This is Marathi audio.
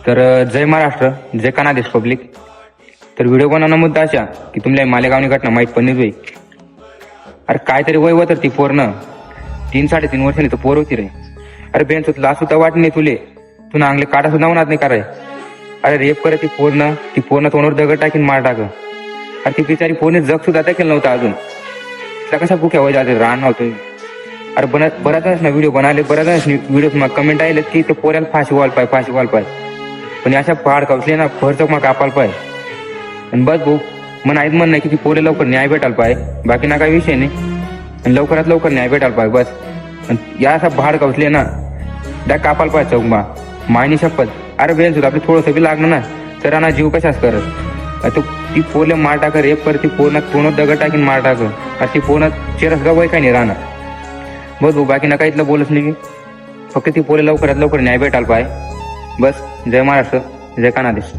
तर जय महाराष्ट्र, जय कानादेश पब्लिक. तर व्हिडिओ बनवणं मुद्दा अशा की तुमल्या मालेगावनी घटना माहीत पण नाही. अरे काहीतरी वय होतं ती पोरनं 3-3.5 वर्षांनी तर पोर होती रे. अरे बेन तुला सुद्धा वाट नाही तुले, तू नांगले काटा सुद्धा होणार नाही कराय. अरे रेप करत ती पोरनं तोंडावर दगड टाकीन मार टाक. अरे ती बिचारी पोरने जग सुद्धा त्या केलं नव्हतं अजून. तिला कसा भुक्या वय जाते रान नव्हतं. अरे बऱ्याच ना व्हिडिओ बनाले, बऱ्याच व्हिडिओ कमेंट आले की ते पोऱ्याला फाशी व्हायला पाय. पण अशा पहाड कापले ना फरचक मग कापायला पाय. आणि बस भाऊ मन आहेत म्हण नाही की ती पोरे लवकर न्याय भेटायला पाय, बाकी ना काही विषय नाही. आणि लवकरात लवकर न्याय भेटायला पाय बस. आणि या असा भाड कापले ना त्या कापायला पाय चौकमा मायनी शपथ. अरे बेन सुद्धा आपली थोडंसं बी लागलं ना तर ना जीव कशाच करत. ती पोरले मार टाक, रेप कर, ती पोरना तोंडात दगड टाकीन मार टाक. ती पोरना चेरस गवय काय नाही राहणार. बस भाऊ बाकी ना काही इथलं बोलच नाही. फक्त ती पोरे लवकरात लवकर न्याय भेटायला पाय बस. जय महाराष्ट्र, जय कानादेश.